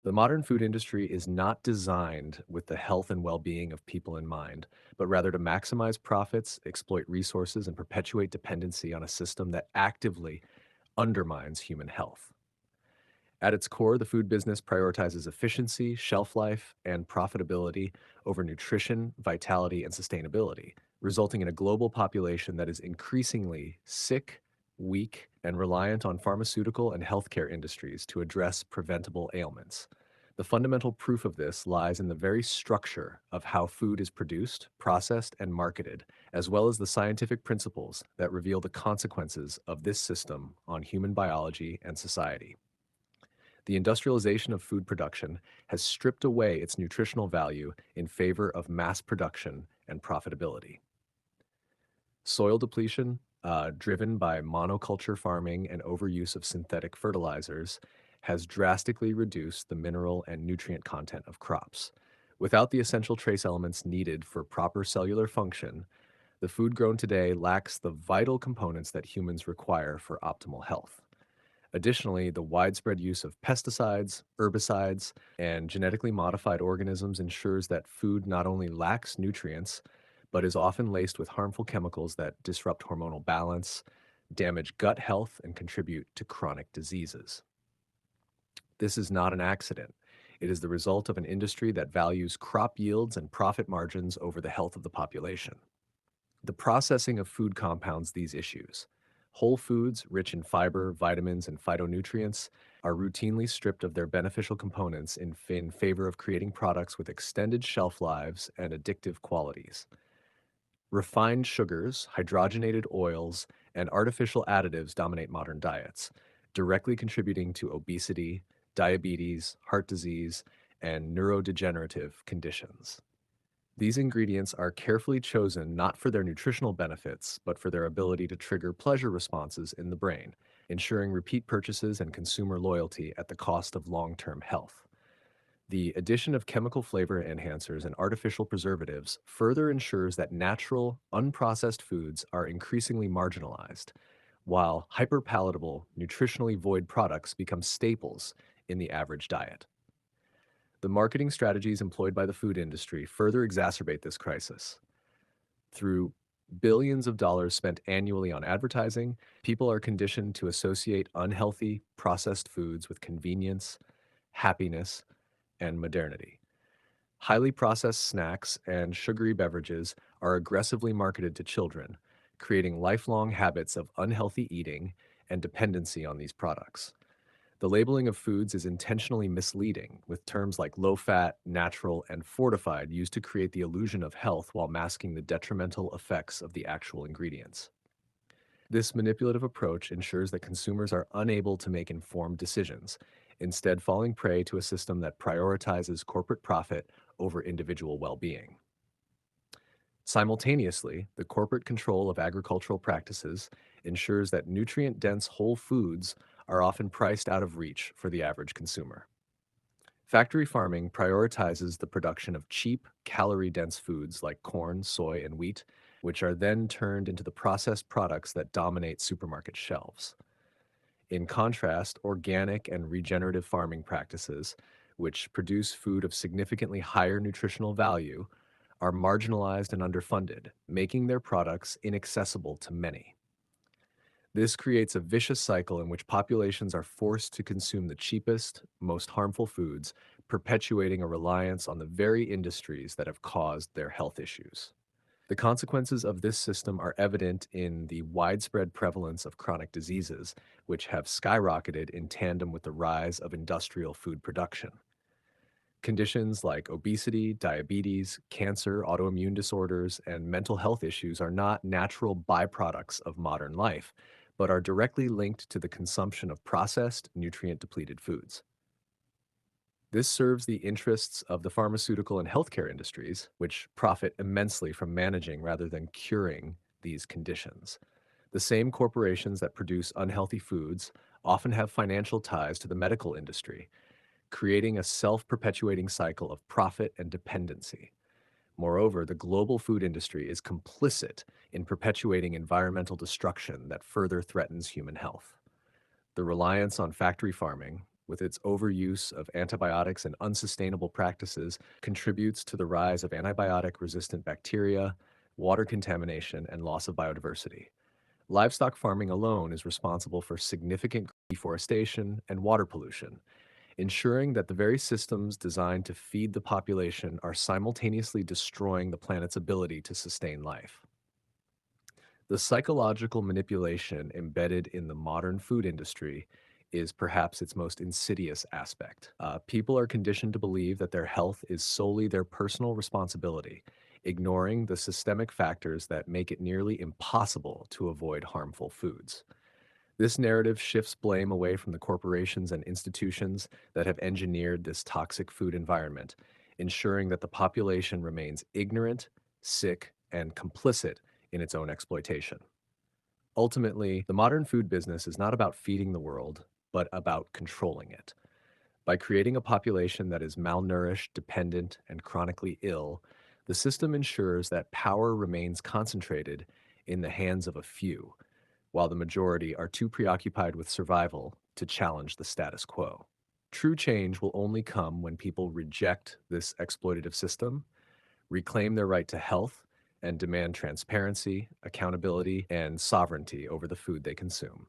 The modern food industry is not designed with the health and well being of people in mind, but rather to maximize profits, exploit resources, and perpetuate dependency on a system that actively undermines human health. At its core, the food business prioritizes efficiency, shelf life, and profitability over nutrition, vitality, and sustainability, resulting in a global population that is increasingly sick, weak, and reliant on pharmaceutical and healthcare industries to address preventable ailments. The fundamental proof of this lies in the very structure of how food is produced, processed, and marketed, as well as the scientific principles that reveal the consequences of this system on human biology and society. The industrialization of food production has stripped away its nutritional value in favor of mass production and profitability. Soil depletion, driven by monoculture farming and overuse of synthetic fertilizers, has drastically reduced the mineral and nutrient content of crops. Without the essential trace elements needed for proper cellular function, the food grown today lacks the vital components that humans require for optimal health. Additionally, the widespread use of pesticides, herbicides, and genetically modified organisms ensures that food not only lacks nutrients, but is often laced with harmful chemicals that disrupt hormonal balance, damage gut health, and contribute to chronic diseases. This is not an accident. It is the result of an industry that values crop yields and profit margins over the health of the population. The processing of food compounds these issues. Whole foods, rich in fiber, vitamins, and phytonutrients, are routinely stripped of their beneficial components in favor of creating products with extended shelf lives and addictive qualities. Refined sugars, hydrogenated oils, and artificial additives dominate modern diets, directly contributing to obesity, diabetes, heart disease, and neurodegenerative conditions. These ingredients are carefully chosen not for their nutritional benefits, but for their ability to trigger pleasure responses in the brain, ensuring repeat purchases and consumer loyalty at the cost of long term health. The addition of chemical flavor enhancers and artificial preservatives further ensures that natural, unprocessed foods are increasingly marginalized, while hyperpalatable, nutritionally void products become staples in the average diet. The marketing strategies employed by the food industry further exacerbate this crisis. Through billions of dollars spent annually on advertising, people are conditioned to associate unhealthy, processed foods with convenience, happiness, and modernity. Highly processed snacks and sugary beverages are aggressively marketed to children, creating lifelong habits of unhealthy eating and dependency on these products. The labeling of foods is intentionally misleading, with terms like low fat, natural, and fortified used to create the illusion of health while masking the detrimental effects of the actual ingredients. This manipulative approach ensures that consumers are unable to make informed decisions, instead, falling prey to a system that prioritizes corporate profit over individual well being. Simultaneously, the corporate control of agricultural practices ensures that nutrient dense whole foods are often priced out of reach for the average consumer. Factory farming prioritizes the production of cheap, calorie dense foods like corn, soy, and wheat, which are then turned into the processed products that dominate supermarket shelves. In contrast, organic and regenerative farming practices, which produce food of significantly higher nutritional value, are marginalized and underfunded, making their products inaccessible to many. This creates a vicious cycle in which populations are forced to consume the cheapest, most harmful foods, perpetuating a reliance on the very industries that have caused their health issues. The consequences of this system are evident in the widespread prevalence of chronic diseases, which have skyrocketed in tandem with the rise of industrial food production. Conditions like obesity, diabetes, cancer, autoimmune disorders, and mental health issues are not natural byproducts of modern life, but are directly linked to the consumption of processed, nutrient depleted foods. This serves the interests of the pharmaceutical and healthcare industries, which profit immensely from managing rather than curing these conditions. The same corporations that produce unhealthy foods often have financial ties to the medical industry, creating a self perpetuating cycle of profit and dependency. Moreover, the global food industry is complicit in perpetuating environmental destruction that further threatens human health. The reliance on factory farming, with its overuse of antibiotics and unsustainable practices, contributes to the rise of antibiotic resistant bacteria, water contamination, and loss of biodiversity. Livestock farming alone is responsible for significant deforestation and water pollution, ensuring that the very systems designed to feed the population are simultaneously destroying the planet's ability to sustain life. The psychological manipulation embedded in the modern food industry is perhaps its most insidious aspect. People are conditioned to believe that their health is solely their personal responsibility, ignoring the systemic factors that make it nearly impossible to avoid harmful foods. This narrative shifts blame away from the corporations and institutions that have engineered this toxic food environment, ensuring that the population remains ignorant, sick, and complicit in its own exploitation. Ultimately, the modern food business is not about feeding the world, but about controlling it. By creating a population that is malnourished, dependent, and chronically ill, the system ensures that power remains concentrated in the hands of a few, while the majority are too preoccupied with survival to challenge the status quo. True change will only come when people reject this exploitative system, reclaim their right to health, and demand transparency, accountability, and sovereignty over the food they consume.